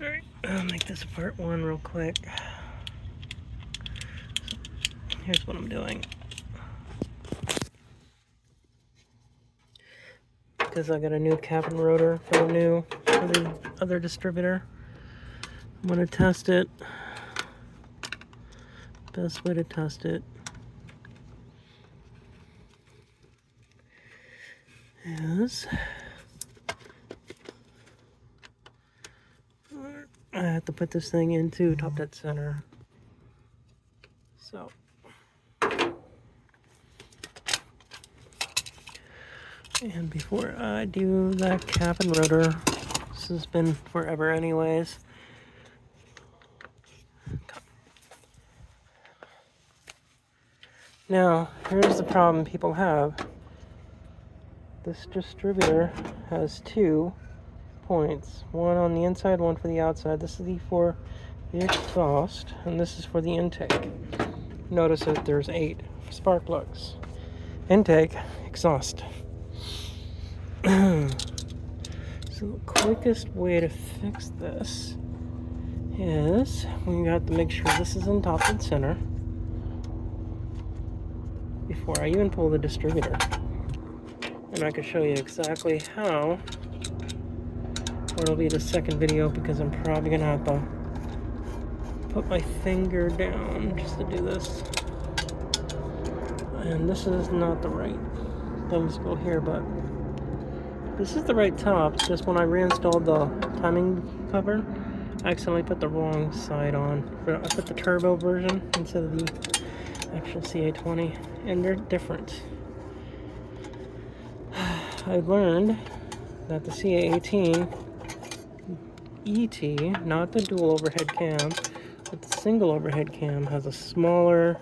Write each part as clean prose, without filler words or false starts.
Alright, I'll make this part one real quick. Here's what I'm doing. Because I got a new cap and rotor for the other distributor. I'm gonna test it. Best way to test it is I have to put this thing into top dead center. So and before I do that cap and rotor, this has been forever anyways. Now, here's the problem people have. This distributor has 2 points, one on the inside, one for the outside. This is for the exhaust, and this is for the intake. Notice that there's 8 spark plugs. Intake, exhaust. So the quickest way to fix this is we have to make sure this is in top and center before I even pull the distributor. And I can show you exactly how. Or it'll be the second video because I'm probably gonna have to put my finger down just to do this. And this is not the right things go here, but this is the right top. It's just when I reinstalled the timing cover, I accidentally put the wrong side on. I put the turbo version instead of the actual ca20, and they're different. I learned that the ca18et, not the dual overhead cam, but the single overhead cam, has a smaller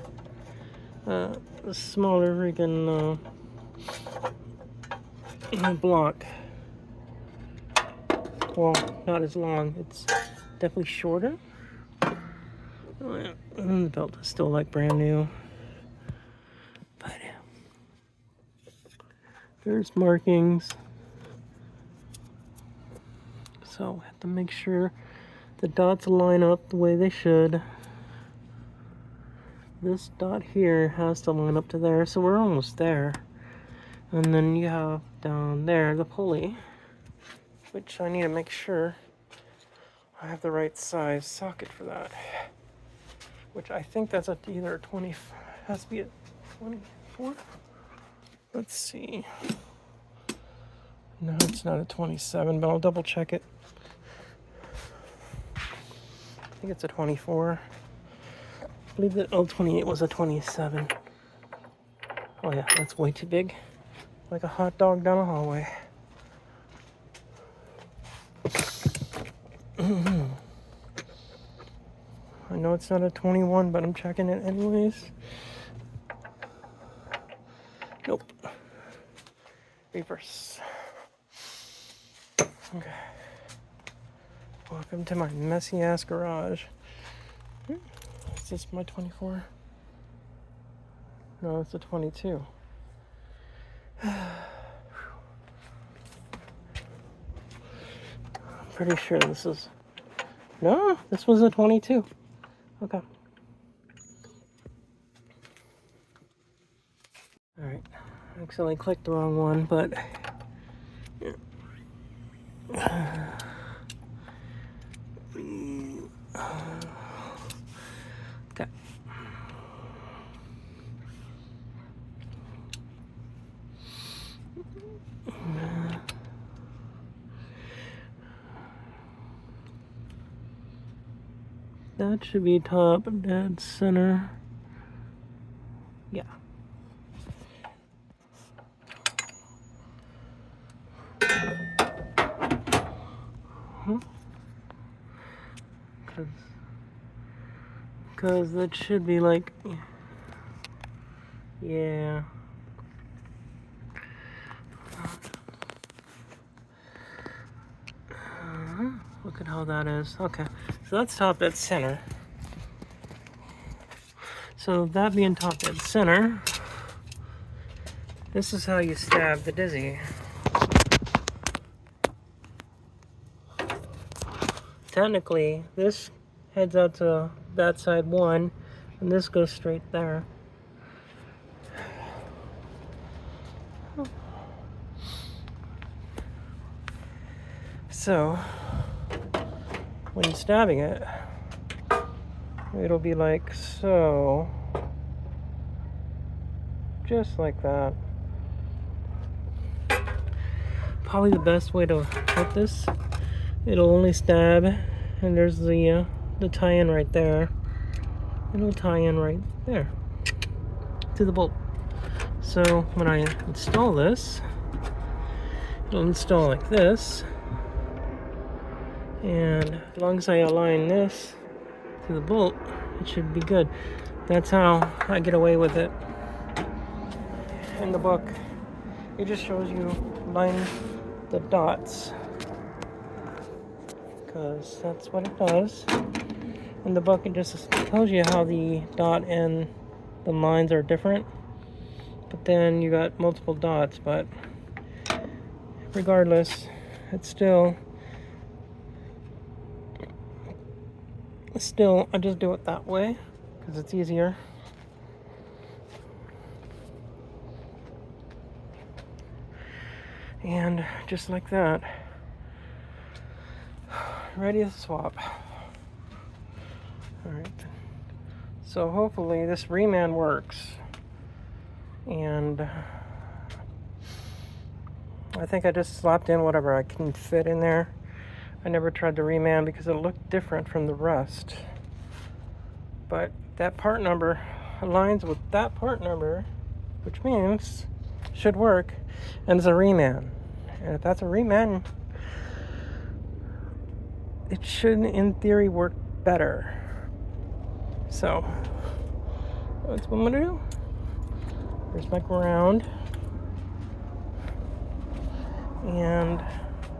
freaking block. Well, not as long. It's definitely shorter. Oh, yeah. And the belt is still like brand new. But there's markings. So I have to make sure the dots line up the way they should. This dot here has to line up to there, so we're almost there. And then you have down there the pulley, which I need to make sure I have the right size socket for that. Which I think that's either a 20, has to be a 24. Let's see. No, it's not a 27, but I'll double check it. I think it's a 24. I believe that L28 was a 27. Oh yeah, that's way too big. Like a hot dog down a hallway. I know it's not a 21, but I'm checking it anyways. Nope. Reverse. Okay. Welcome to my messy ass garage. Is this my 24? No, it's a 22. I'm pretty sure this is... No, this was a 22. Okay. Alright. I accidentally clicked the wrong one, but... Okay. That should be top dead center. Yeah. Because that should be like, yeah. Look at how that is. Okay, so that's top dead center. So that being top dead center, this is how you stab the dizzy. technically this heads out to that side 1, and this goes straight there. So when stabbing it, it'll be like so, just like that. Probably the best way to put this. It'll only stab, and there's the tie-in right there. It'll tie in right there to the bolt. So when I install this, it'll install like this, and as long as I align this to the bolt, it should be good. That's how I get away with it. In the book, it just shows you line the dots, because that's what it does. In the book, it just tells you how the dot and the lines are different, but then you got multiple dots. But regardless, it's still I just do it that way because it's easier. And just like that, ready to swap. Alright, so hopefully this reman works, and I think I just slapped in whatever I can fit in there. I never tried the reman because it looked different from the rest, but that part number aligns with that part number, which means it should work, and it's a reman. And if that's a reman, it should in theory work better. So that's what I'm gonna do. Here's my ground, and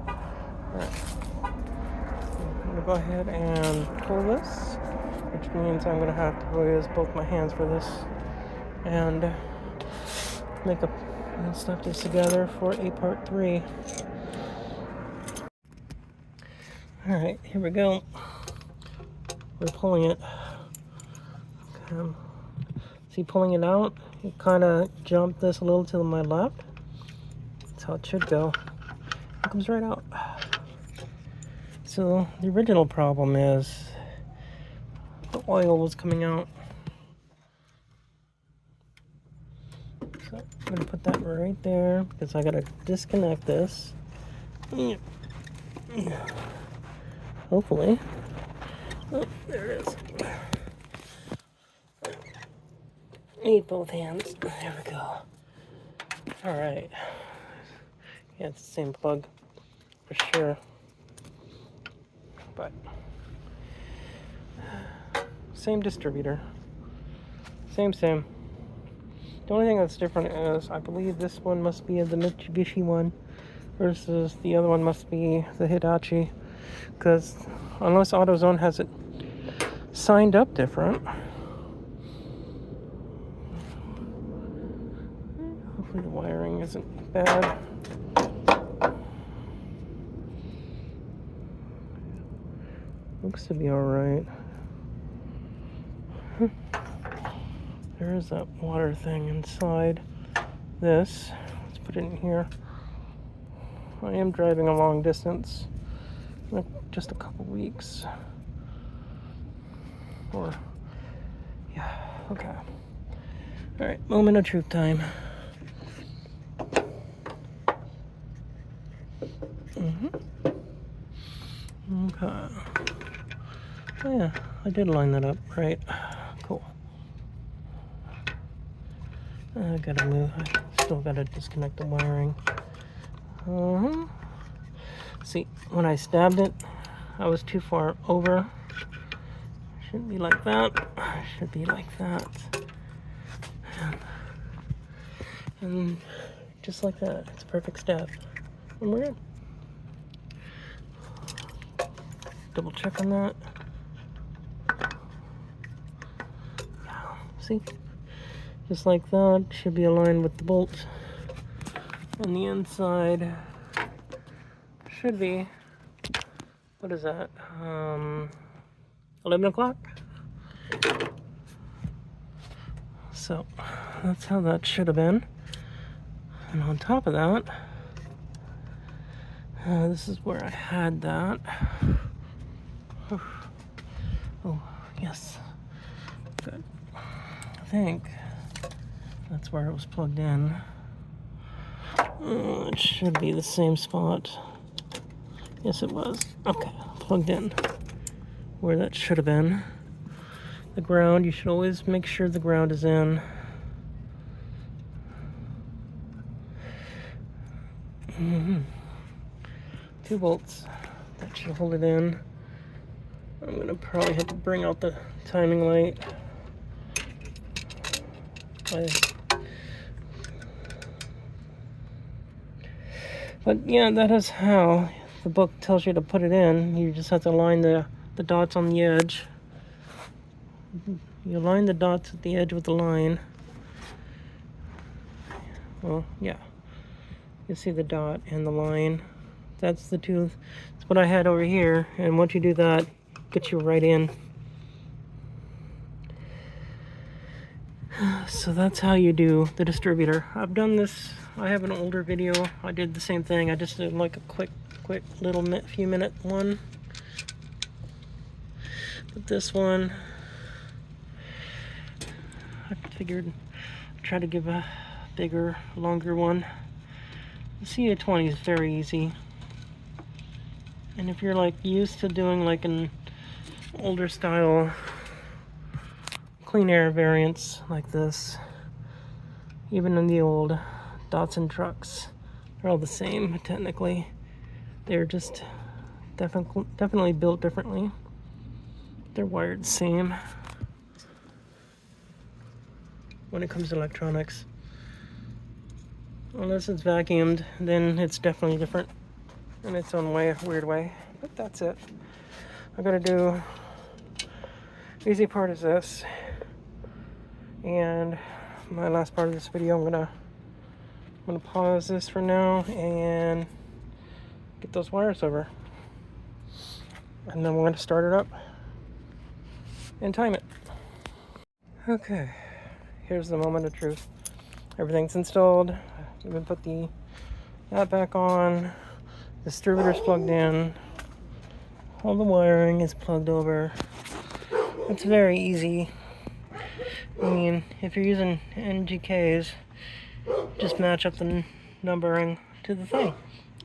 alright, I'm gonna go ahead and pull this, which means I'm gonna have to use both my hands for this, and stuff this together for a part 3. Alright, here we go. We're pulling it. See, pulling it out, it kind of jumped this a little to my left. That's how it should go. It comes right out. So the original problem is the oil was coming out. So I'm gonna put that right there because I gotta disconnect this. Hopefully. Oh, there it is. Need both hands. There we go. Alright. Yeah, it's the same plug for sure. But same distributor. Same. The only thing that's different is I believe this one must be the Mitsubishi one versus the other one must be the Hitachi, because unless AutoZone has it signed up different. Hopefully the wiring isn't bad. Looks to be alright. There is that water thing inside this. Let's put it in here. I am driving a long distance, like just a couple weeks. Or, yeah, okay. Alright, moment of truth time. Okay. Oh yeah, I did line that up, right? Cool. I gotta move. I still gotta disconnect the wiring. See, when I stabbed it, I was too far over. Shouldn't be like that. Should be like that. And just like that, it's a perfect stab. And we're good. Double check on that. Yeah, see? Just like that, should be aligned with the bolt. On the inside, should be what is that? 11 o'clock? So that's how that should have been. And on top of that, this is where I had that. Oh, yes. Good. I think that's where it was plugged in. It should be the same spot. Yes, it was. Okay, plugged in where that should have been. The ground, you should always make sure the ground is in. Mm-hmm. 2 bolts. That should hold it in. I'm going to probably have to bring out the timing light. But yeah, that is how the book tells you to put it in. You just have to line the dots on the edge. You line the dots at the edge with the line. Well, yeah. You see the dot and the line. That's the tooth. That's what I had over here. And once you do that, it gets you right in. So that's how you do the distributor. I've done this. I have an older video. I did the same thing. I just did like a quick little few minute one. But this one, I figured I'd try to give a bigger, longer one. The ca20 is very easy. And if you're like used to doing like an older style clean air variants like this, even in the old Datsun trucks, they're all the same technically. They're just definitely built differently. They're wired the same when it comes to electronics. Unless it's vacuumed, then it's definitely different in its own way, weird way. But that's it. I gotta do, easy part is this. And my last part of this video, I'm gonna pause this for now and get those wires over. And then we're gonna start it up and time it. Okay, here's the moment of truth. Everything's installed. I'm gonna put that back on. The distributor's plugged in. All the wiring is plugged over. It's very easy. I mean, if you're using NGKs, just match up the numbering to the thing.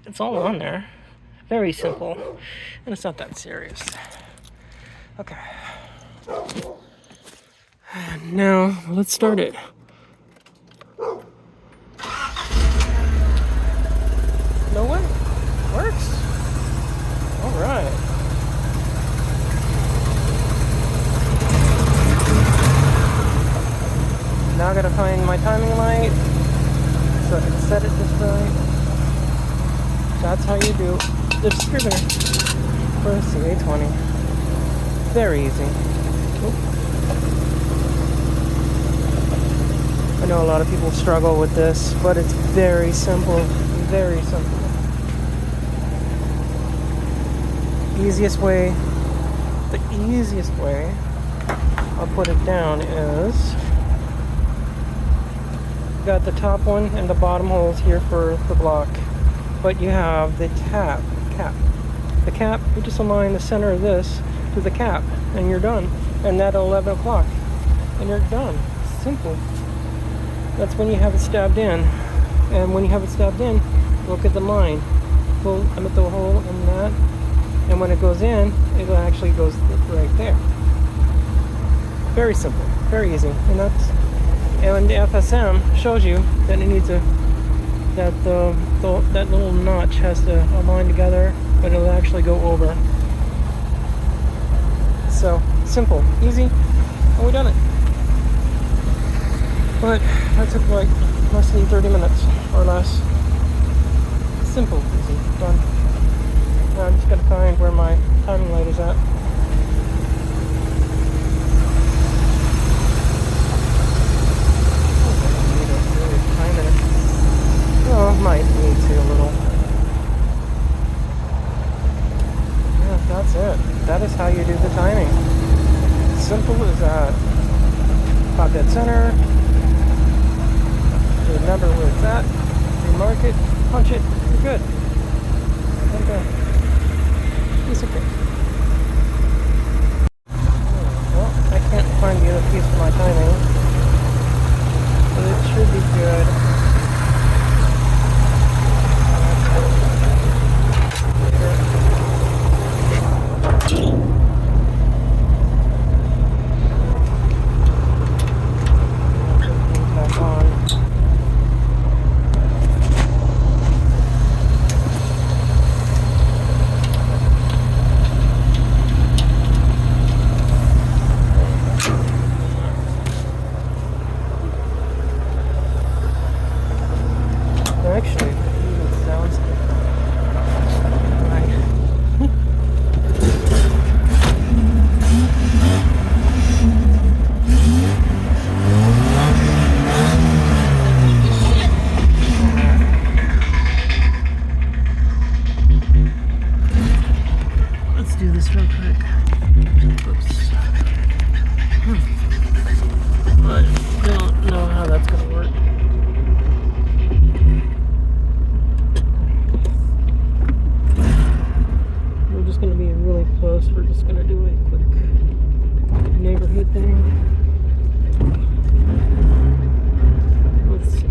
It's all on there. Very simple. And it's not that serious. Okay. Now, let's start it. No way. Works. All right. Now I gotta find my timing light so I can set it just right. That's how you do the distributor for a ca20. Very easy. Oop. I know a lot of people struggle with this, but it's very simple. Very simple. The easiest way I'll put it down is, you got the top one and the bottom holes here for the block, but you have the cap. The cap, you just align the center of this to the cap and you're done. And that at 11 o'clock and you're done. Simple. That's when you have it stabbed in. And when you have it stabbed in, look at the line. Pull the hole in that, and when it goes in, it actually goes right there. Very simple, very easy. And the FSM shows you that it needs that little notch has to align together, but it'll actually go over. So simple, easy, and we done it. But that took like less than 30 minutes or less. Simple, easy, done. Now I'm just gonna find where my timing light is at. Oh, might need to a little. Yeah, That's it. That is how you do the timing. Simple as that. Pop dead center. Remember where it's at. Remark it. Punch it. You're good. Okay. Piece of cake. Well, I can't find the other piece for my timing, but it should be good. Actually, it even sounds good. Let's do this real quick. Oops. I don't know how that's going to work. We're just going to be really close. We're just going to do a quick neighborhood thing. Let's see.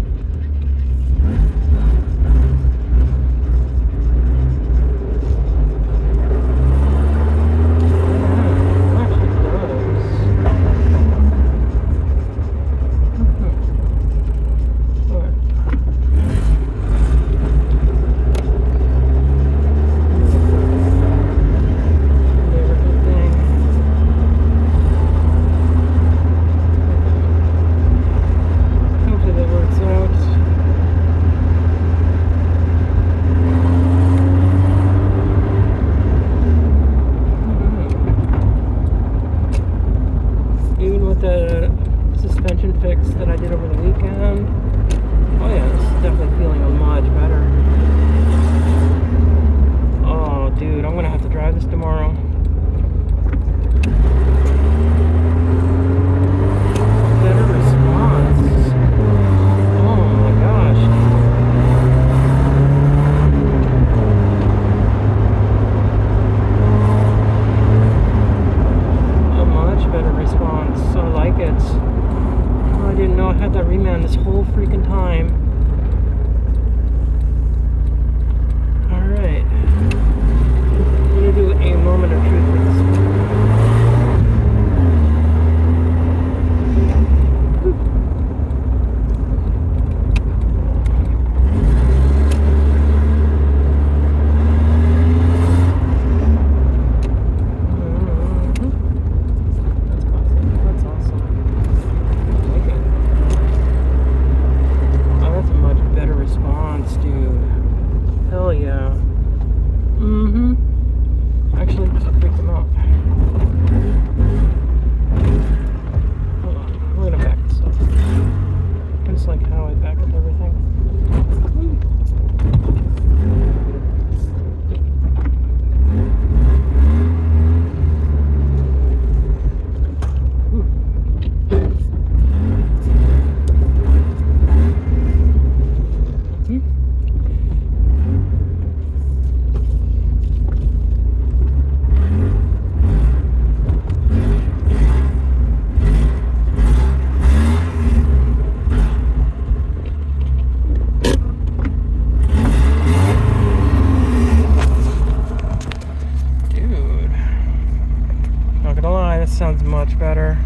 The suspension fix that I did over the weekend. Oh yeah, it's definitely feeling much better. Oh dude, I'm gonna have to drive this tomorrow. Better response. Oh my gosh. A much better response. I like it. I didn't know I had that reman this whole freaking time. Alright. I'm gonna do a moment of truth with this one. That's awesome. I like it. Oh, that's a much better response, dude. Hell yeah. Actually, just freak them out. Hold on, we're gonna back this up. It's like how I back up everything. Sounds much better.